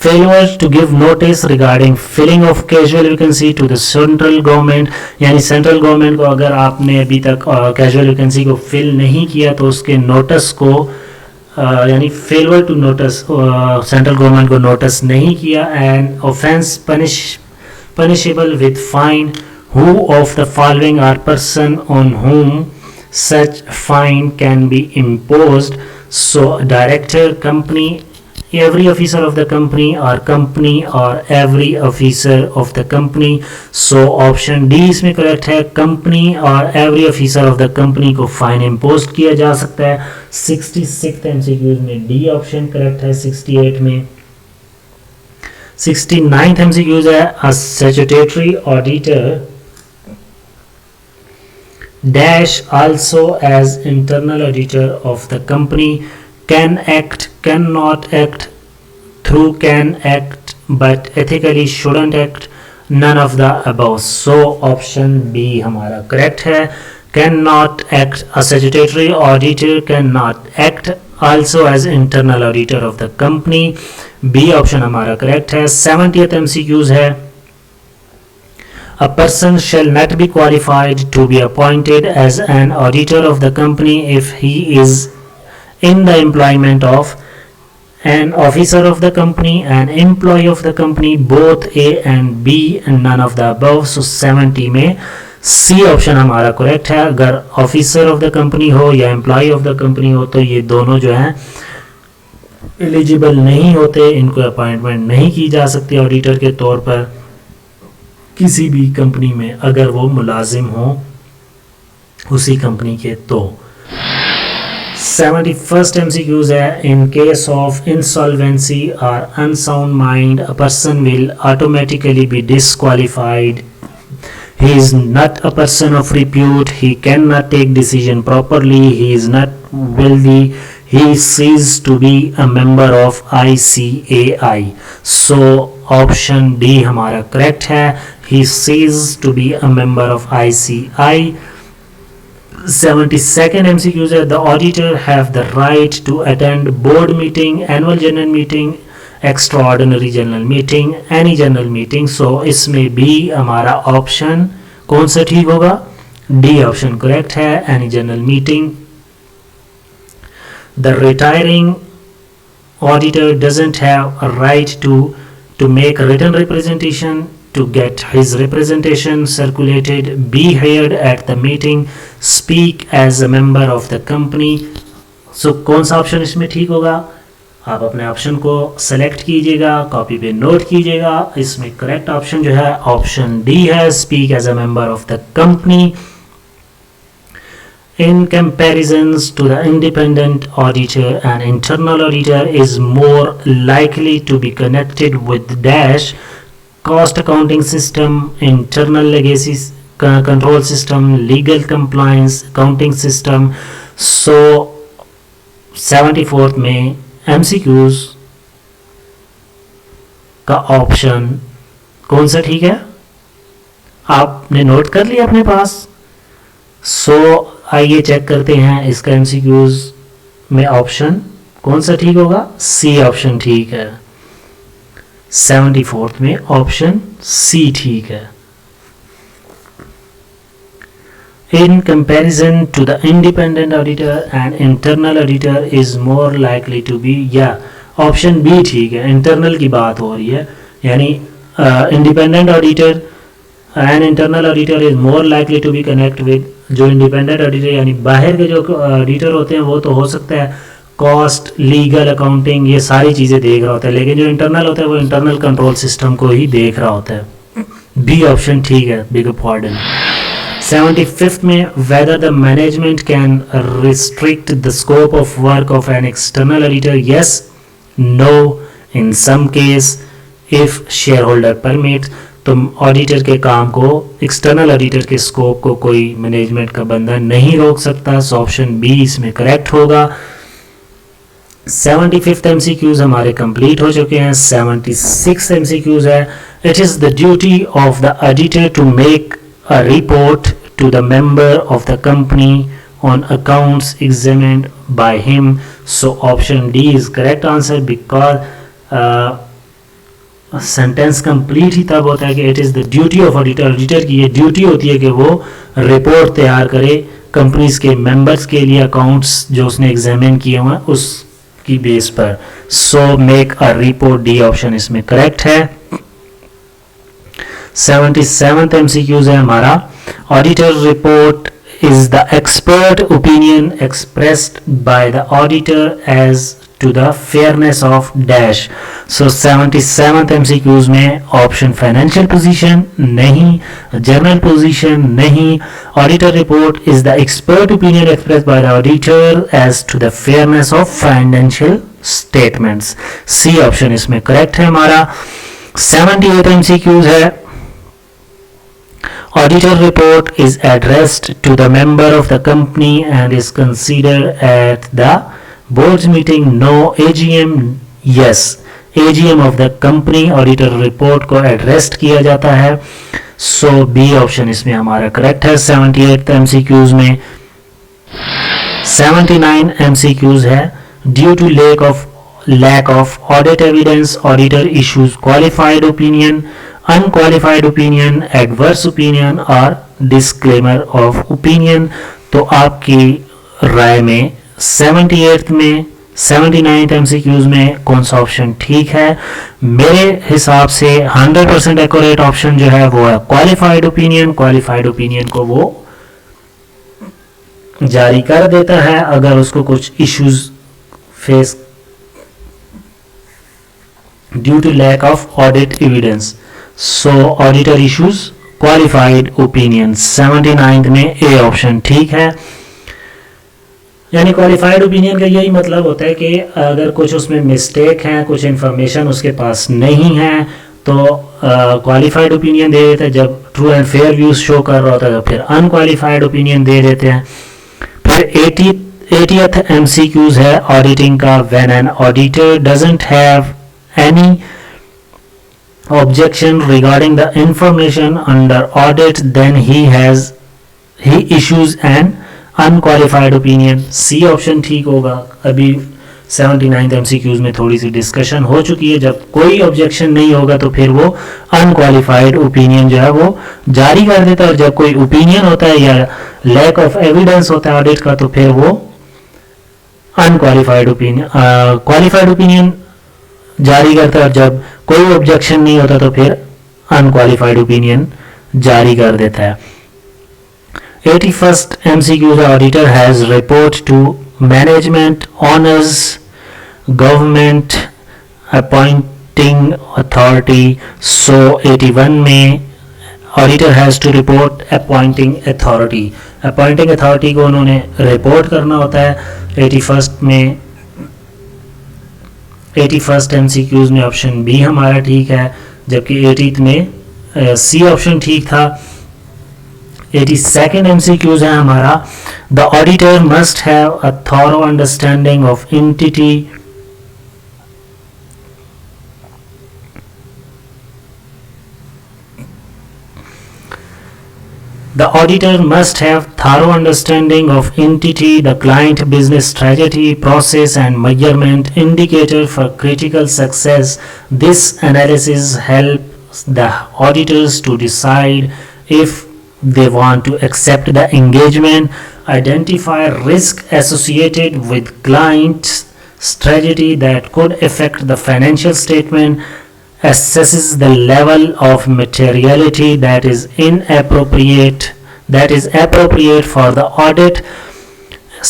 Failure to give notice regarding filling of casual vacancy to the central government, यानी सेंट्रल गवर्नमेंट को अगर आपने अभी तक कैजुअल वैकेंसी को फिल नहीं किया तो उसके नोटिस को यानी failure to notice central government को नोटिस नहीं किया and offence punishable with fine, who of the following are person on whom such fine can be imposed? So director, company, every officer of the company or every officer of the company. So option D इसमें correct है, company और every officer of the company को fine impose किया जा सकता है। 66th MCQs में D option correct है। 68 में 69th MCQs है, a statutory auditor dash also as internal auditor of the company can act, cannot act, through can act, but ethically shouldn't act, none of the above. So option B हमारा correct है। Cannot act, a statutory auditor cannot act also as internal auditor of the company. B option हमारा correct है। 70th MCQs है, a person shall not be qualified to be appointed as an auditor of the company if he is in the employment of an officer of the company, an employee of the company, both A and B, and none of the above. So 70 में C option हमारा correct है। अगर officer of the company हो या employ of the company हो तो ये दोनों जो हैं एलिजिबल नहीं होते, इनको अपॉइंटमेंट नहीं की जा सकती ऑडिटर के तौर पर किसी भी कंपनी में अगर वो मुलाजिम हो उसी कंपनी के। तो 71st MCQs है, in case of insolvency or unsound mind a person will automatically be disqualified. He is not a person of repute, he cannot take decision properly, he is not wealthy, he ceases to be a member of ICAI. So option D हमारा correct है, he ceases to be a member of ICAI. 72nd MCQs है, the auditor have the right to attend board meeting, annual general meeting, extraordinary general meeting, any general meeting. So इसमें भी हमारा option कौन सा ठीक होगा? D option correct है, any general meeting. The retiring auditor doesn't have a right to make a written representation, to get his representation circulated, be heard at the meeting, speak as a member of the company. So कौन सा option इसमें ठीक होगा? आप अपने option को select कीजिएगा, copy पे नोट कीजिएगा। इसमें करेक्ट ऑप्शन जो है ऑप्शन डी है, speak as a member of the company. In comparisons to the independent auditor, an internal auditor is more likely to be connected with dash cost accounting system, internal legacy control system, legal compliance accounting system. So 74th में MCQs का option कौन सा ठीक है, आपने note कर लिया अपने पास। आइए चेक करते हैं इसका MCQs में ऑप्शन कौन सा ठीक होगा। सी ऑप्शन ठीक है, 74th में ऑप्शन सी ठीक है। In comparison to the independent auditor, an internal auditor is more likely to be, या ऑप्शन बी ठीक है, इंटरनल की बात हो रही है, यानी independent auditor and internal auditor is more likely to be connect with, जो इंडिपेंडेंट ऑडिटर यानी बाहर के जो ऑडिटर होते हैं वो तो हो सकता है कॉस्ट, लीगल, अकाउंटिंग ये सारी चीज़ें देख रहा होता है, लेकिन जो इंटरनल होता है वो इंटरनल कंट्रोल सिस्टम को ही देख रहा होता है। बी ऑप्शन ठीक है, बिग पॉर्डन। 75th में whether the management can restrict the scope of work of an external auditor, yes, no, in some case, if shareholder permit, तो ऑडिटर के काम को, एक्सटर्नल ऑडिटर के स्कोप को कोई मैनेजमेंट का बंदा नहीं रोक सकता। सो ऑप्शन बी इसमें करेक्ट होगा। 75th MCQs हमारे कंप्लीट हो चुके हैं। 76th MCQs है, it is the duty of the auditor to make a report to the member of the company on accounts examined by him. So option D is correct answer because sentence complete ही तब होता है कि it is the duty of auditor, auditor की ये duty होती है कि वो रिपोर्ट तैयार करे कंपनीज के मेंबर्स के लिए, अकाउंट्स जो उसने एग्जामिन किए हुए हैं उसकी बेस पर। So make a report, D option इसमें करेक्ट है। 77th MCQs है हमारा, auditor report is the expert opinion expressed by the auditor as to the fairness of dash. So 77th MCQs में ऑप्शन फाइनेंशियल पोजीशन नहीं, general position नहीं, auditor report is the expert opinion expressed by the auditor as to the fairness of financial statements. C option इसमें correct है हमारा। 78th MCQs है, auditor report is addressed to the member of the company and is considered at the board's meeting. No, AGM, yes, AGM of the company auditor report को addressed किया जाता है। So B option इसमें हमारा correct है 78th MCQs में। 79 MCQs है, due to lack of audit evidence, auditor issues qualified opinion, unqualified opinion, adverse opinion और डिस्क्लेमर ऑफ ओपिनियन। तो आपकी राय में 78th में 79th MCQs में कौन सा ऑप्शन ठीक है? मेरे हिसाब से 100% एक्यूरेट ऑप्शन जो है वो है क्वालिफाइड ओपिनियन। क्वालिफाइड ओपिनियन को वो जारी कर देता है अगर उसको कुछ issues face due to lack of audit evidence. So auditor issues qualified opinion. 79th में ए ऑप्शन ठीक है। यानी क्वालिफाइड ओपिनियन का यही मतलब होता है कि अगर कुछ उसमें मिस्टेक है, कुछ इंफॉर्मेशन उसके पास नहीं है तो क्वालिफाइड ओपिनियन दे देते हैं। जब true and fair views show कर रहा होता है तो फिर अनक्वालिफाइड ओपिनियन दे देते हैं। फिर 80th MCQs है ऑडिटिंग का, when an auditor doesn't have any objection regarding the information under audit, then he issues an unqualified opinion. C option ठीक होगा। अभी 79th MCQs में थोड़ी सी डिस्कशन हो चुकी है, जब कोई ऑब्जेक्शन नहीं होगा तो फिर वो अनक्वालिफाइड ओपिनियन जो है वो जारी कर देता है, और जब कोई ओपिनियन होता है या लैक ऑफ एविडेंस होता है ऑडिट का तो फिर वो अनक्वालिफाइड ओपिनियन क्वालिफाइड ओपिनियन जारी करता है, और जब कोई ऑब्जेक्शन नहीं होता तो फिर अनक्वालिफाइड ओपिनियन जारी कर देता है। 81st MCQ, the auditor has report to management, honors, government appointing authority. So 81 में auditor has to report appointing authority. Appointing authority को उन्होंने रिपोर्ट करना होता है। 81st MCQs में ऑप्शन बी हमारा ठीक है, जबकि 80th में सी ऑप्शन ठीक था। 82nd MCQs है हमारा, the auditor must have a thorough understanding of entity The auditor must have thorough understanding of entity, the client, business strategy, process and measurement indicator for critical success. This analysis helps the auditors to decide if they want to accept the engagement, identify risk associated with client's strategy that could affect the financial statement, assesses the level of materiality that is appropriate for the audit.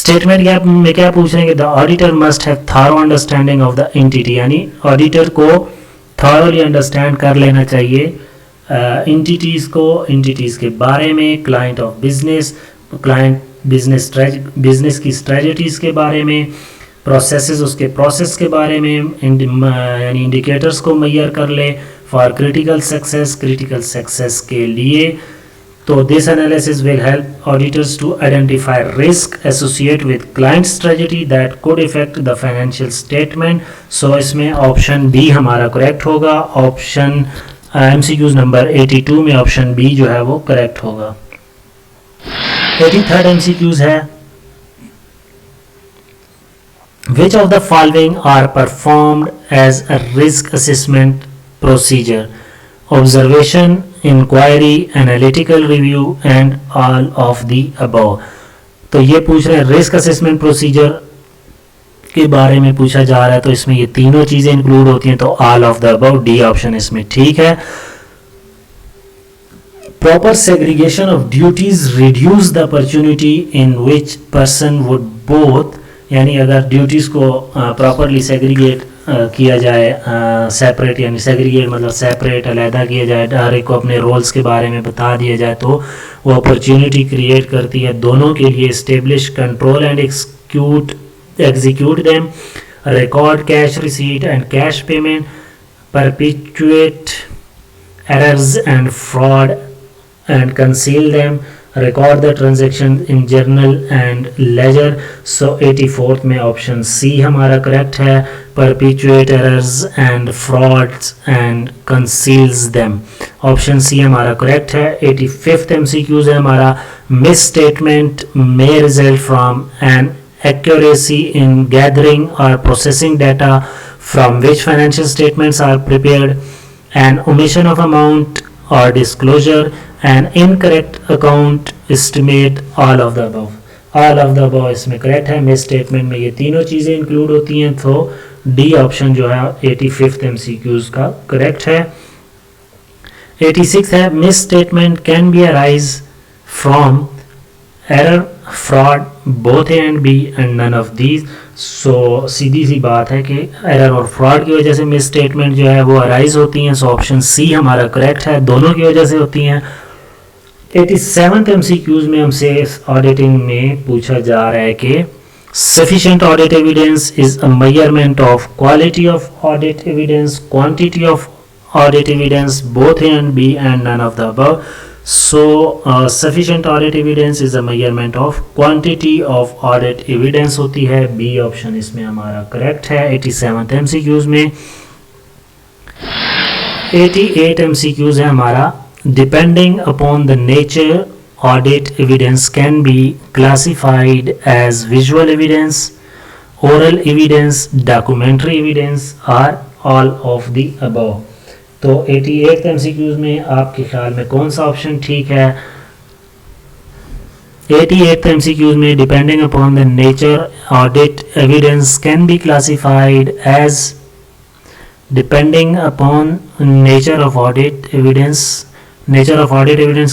Statement में क्या पूछ रहे हैं कि the auditor must have thorough understanding of the entity, यानी auditor को thoroughly understand कर लेना चाहिए एंटिटीज़ के बारे में, क्लाइंट ऑफ बिजनेस, बिजनेस की स्ट्रेटजीज़ के बारे में, प्रोसेसेस उसके प्रोसेस के बारे में, यानी इंडिकेटर्स को मैयर कर ले फॉर क्रिटिकल सक्सेस के लिए। तो this analysis will help auditors to identify risk associate with client strategy that could effect the financial statement. So इसमें ऑप्शन बी हमारा करेक्ट होगा। ऑप्शन MCQs नंबर 82 में ऑप्शन बी जो है वो करेक्ट होगा। 83rd MCQs है, Which of the following are performed as a risk assessment procedure? Observation, inquiry, analytical review and all of the above. तो ये पूछ रहे हैं रिस्क असेसमेंट प्रोसीजर के बारे में पूछा जा रहा है, तो इसमें ये तीनों चीजें इंक्लूड होती हैं, तो all of the above, D option इसमें ठीक है। Proper segregation of duties reduce the opportunity in which person would both, यानी अगर ड्यूटीज़ को प्रॉपरली सेग्रीगेट किया जाए, सेपरेट यानी सेग्रीगेट मतलब सेपरेट अलहदा किया जाए, हर एक को अपने रोल्स के बारे में बता दिया जाए, तो वो अपॉर्चुनिटी क्रिएट करती है दोनों के लिए। Establish control and execute them, record cash receipt and cash payment, perpetuate errors and fraud and conceal them, record the transaction in journal and ledger. So 84th में ऑप्शन सी हमारा correct है, perpetuate errors and frauds and conceals them, option C हमारा correct है। 85th MCQs है हमारा, misstatement may result from an accuracy in gathering or processing data from which financial statements are prepared, an omission of amount or disclosure, an incorrect account estimate, all of the above. All of the above इसमें correct है। Miss statement में ये तीनों चीज़ें include होती हैं, तो D option जो है 85th MCQs का करेक्ट है। 86 है, misstatement can be arise from error, fraud, both A and B and none of these. So सीधी सी बात है कि एरर और फ्रॉड की वजह से मिस स्टेटमेंट जो है वो अराइज होती हैं। सो ऑप्शन सी हमारा करेक्ट है, दोनों की वजह से होती हैं। 87th MCQs में हमसे ऑडिटिंग में पूछा जा रहा है कि sufficient audit evidence is a measurement of quality of audit evidence, quantity of audit evidence, both A and B and none of the above. So sufficient audit evidence is a measurement of quantity of audit evidence होती है, B option इसमें हमारा correct है। 87th MCQs में 88 MCQs है हमारा, depending upon the nature audit evidence can be classified as visual evidence, oral evidence, documentary evidence or all of the above. तो 88 MCQs में आपके ख्याल में कौन सा ऑप्शन ठीक है? 88 MCQs में depending upon the nature audit evidence can be classified as, depending upon nature of audit evidence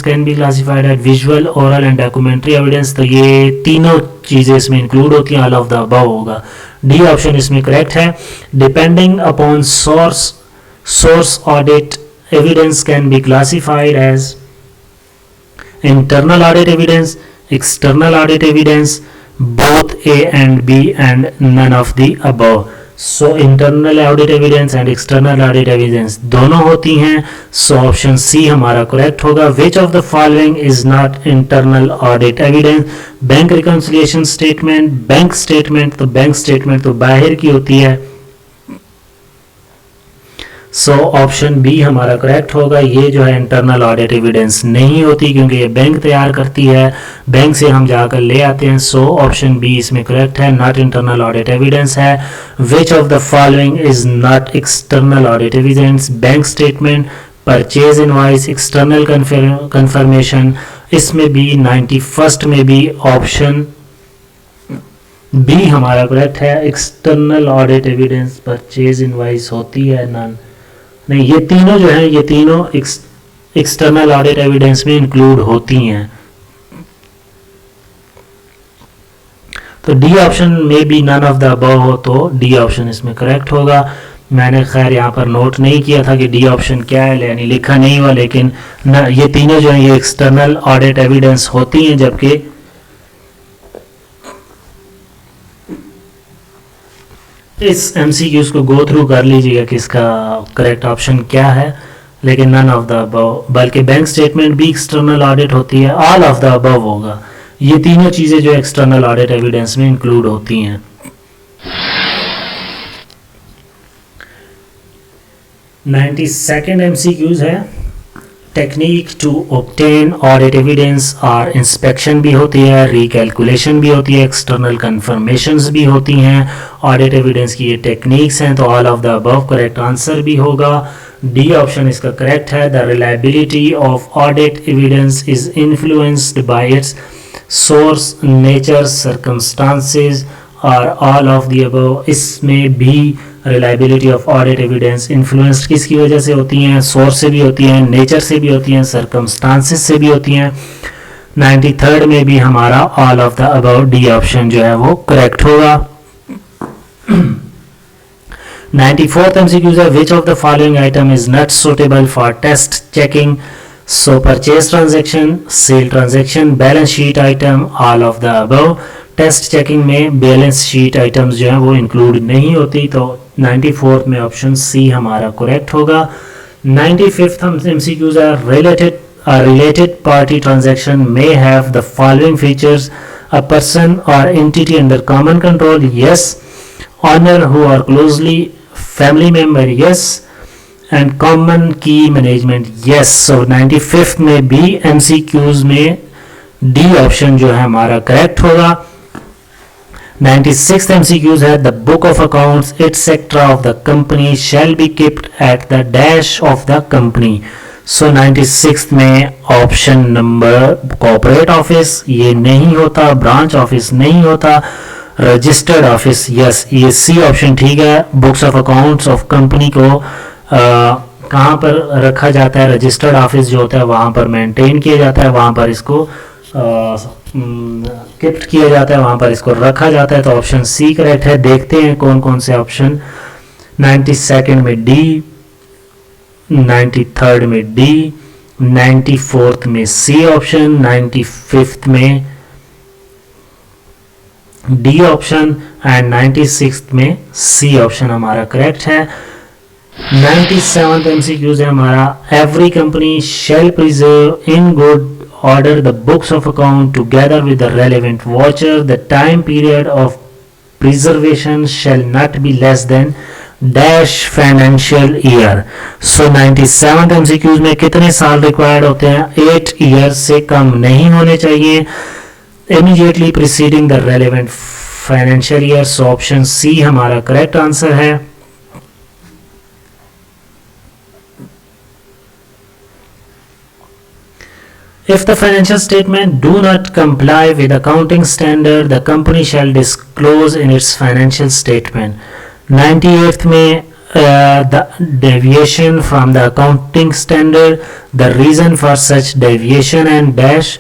can be classified as visual, oral and documentary evidence. तो ये तीनों चीज़ें इसमें इंक्लूड होती हैं, all of the above होगा, D option इसमें correct है। Depending upon source audit evidence can be classified as internal audit evidence, external audit evidence, both A and B and none of the above. So internal audit evidence and external audit evidence दोनों होती हैं. So option C हमारा correct होगा. Which of the following is not internal audit evidence? Bank reconciliation statement, bank statement, तो bank statement तो बाहर की होती है. सो ऑप्शन बी हमारा करेक्ट होगा. ये जो है इंटरनल ऑडिट एविडेंस नहीं होती क्योंकि ये बैंक तैयार करती है, बैंक से हम जाकर ले आते हैं. सो ऑप्शन बी इसमें करेक्ट है, नॉट इंटरनल ऑडिट एविडेंस है. Which of the following is not external audit evidence? Bank statement, purchase invoice, external confirmation. इसमें भी 91st में भी ऑप्शन बी हमारा करेक्ट है. External audit evidence purchase invoice होती है नन नहीं. ये तीनों जो है ये तीनों एक्सटर्नल ऑडिट एविडेंस में इंक्लूड होती हैं. तो डी ऑप्शन में भी नन ऑफ द अबव हो तो डी ऑप्शन इसमें करेक्ट होगा. मैंने खैर यहाँ पर नोट नहीं किया था कि डी ऑप्शन क्या है, यानी लिखा नहीं हुआ, लेकिन न ये तीनों जो है ये एक्सटर्नल ऑडिट एविडेंस होती हैं. जबकि इस MCQs को गो थ्रू कर लीजिएगा कि इसका करेक्ट ऑप्शन क्या है, लेकिन नन ऑफ द अबव, बल्कि बैंक स्टेटमेंट भी एक्सटर्नल ऑडिट होती है. ऑल ऑफ द अबव होगा. ये तीनों चीज़ें जो एक्सटर्नल ऑडिट एविडेंस में इंक्लूड होती हैं. 92nd MCQs है technique to obtain audit evidence. और इंस्पेक्शन भी होती है, रिकैलकुलेशन भी होती है, एक्सटर्नल कंफर्मेशंस भी होती हैं. ऑडिट एविडेंस की ये टेक्निक्स हैं. तो all of the above correct answer भी होगा. डी ऑप्शन इसका करेक्ट है. The reliability of audit evidence is influenced by it's source, nature, circumstances और ऑल ऑफ द अबव. इसमें भी reliability of audit evidence influenced किसकी वजह से होती हैं? सोर्स से भी होती हैं, नेचर से भी होती हैं, सर्कमस्टांसेस से भी होती हैं. 93rd में भी हमारा all of the above D option जो है वो करेक्ट होगा. 94th MCQ है which of the following item is not suitable for test checking? So purchase transaction, sale transaction, balance sheet item, all of the above. Test checking में balance sheet items जो है वो include नहीं होती. तो 94th में option C हमारा correct होगा. 95th MCQs are related party transaction may have the following features: a person or entity under common control, yes; owner who are closely family member, yes; and common key management, yes. So 95th में भी MCQs में D option जो है हमारा correct होगा. 96th MCQs है the book of accounts etc of the company shall be kept at the dash of the company. So 96th में option number corporate office ये नहीं होता, ब्रांच ऑफिस नहीं होता, रजिस्टर्ड ऑफिस यस, ये C option ठीक है. Books of accounts of company को कहाँ पर रखा जाता है? रजिस्टर्ड ऑफिस जो होता है वहाँ पर मेंटेन किया जाता है, वहाँ पर इसको कीप्ट किया जाता है, वहाँ पर इसको रखा जाता है. तो ऑप्शन सी करेक्ट है. देखते हैं कौन कौन से ऑप्शन. 92nd में डी, 93rd में डी, 94th में सी ऑप्शन, 95th में डी ऑप्शन एंड 96th में सी ऑप्शन हमारा करेक्ट है. 97th MCQs है हमारा every company shall preserve in good order the books of account together with the relevant voucher. The time period of preservation shall not be less than dash financial year. So 97th MCQs में कितने साल required होते हैं? 8 years से कम नहीं होने चाहिए. Immediately preceding the relevant financial year. So option C हमारा करेक्ट आंसर है. If the financial statement do not comply with accounting standard, the company shall disclose in its financial statement. 98th में the deviation from the accounting standard, the reason for such deviation and dash,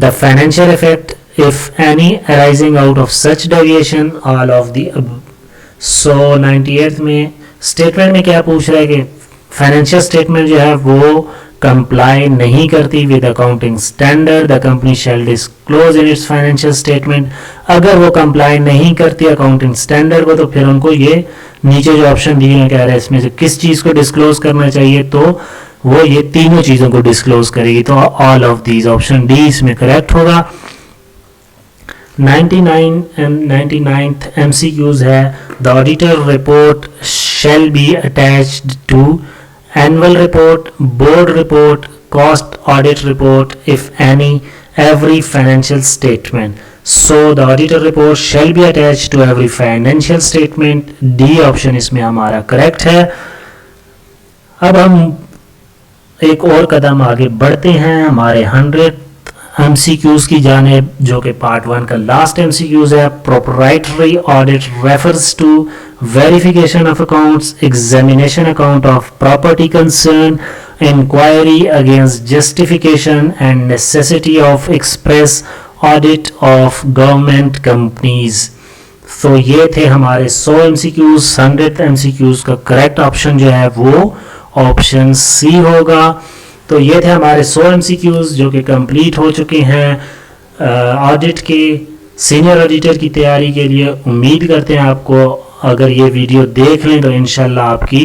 the financial effect if any arising out of such deviation, all of the above. So 98th में statement में क्या पूछ रहा है कि financial statement जो है वो कंप्लाई नहीं करती with accounting standard the company shall disclose in its financial statement. अगर वो कंप्लाई नहीं करती अकाउंटिंग स्टैंडर्ड को तो फिर उनको ये नीचे जो ऑप्शन दिए हैं कह रहे हैं इसमें से किस चीज़ को डिस्क्लोज करना चाहिए, तो वो ये तीनों चीज़ों को डिस्क्लोज करेगी। तो all of these, option D इसमें करेक्ट होगा। 99th MCQs है the auditor report shall be attached to annual report, board report, cost audit report if any, every financial statement. So the auditor report shall be attached to every financial statement. D option इसमें हमारा correct है। अब हम एक और कदम आगे बढ़ते हैं हमारे 100 MCQs की जानिब, जो कि पार्ट 1 का लास्ट MCQs है। Proprietary audit refers to verification of accounts, examination account of property concern, inquiry against justification and necessity of express audit of government companies। तो ये थे हमारे 100 MCQs। 100th MCQs का करेक्ट ऑप्शन जो है वो ऑप्शन सी होगा। तो ये थे हमारे 100 MCQs जो कि कंप्लीट हो चुके हैं ऑडिट के सीनियर ऑडिटर की तैयारी के लिए। उम्मीद करते हैं आपको अगर ये वीडियो देख लें तो इंशाल्लाह आपकी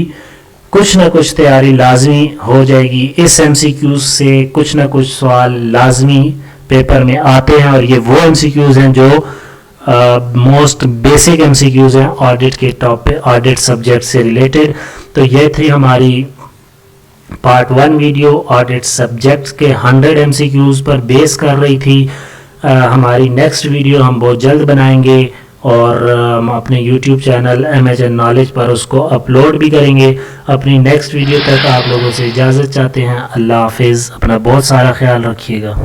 कुछ ना कुछ तैयारी लाजमी हो जाएगी। इस MCQs से कुछ ना कुछ सवाल लाजमी पेपर में आते हैं और ये वो MCQs हैं जो मोस्ट बेसिक MCQs हैं ऑडिट के टॉपिक, ऑडिट सब्जेक्ट से रिलेटेड। तो ये थी हमारी पार्ट 1 वीडियो ऑडिट सब्जेक्ट के 100 MCQs पर बेस कर रही थी। हमारी नेक्स्ट वीडियो हम बहुत जल्द बनाएंगे और हम अपने YouTube चैनल MHN नॉलेज पर उसको अपलोड भी करेंगे। अपनी नेक्स्ट वीडियो तक आप लोगों से इजाज़त चाहते हैं। अल्लाह हाफिज़, अपना बहुत सारा ख्याल रखिएगा।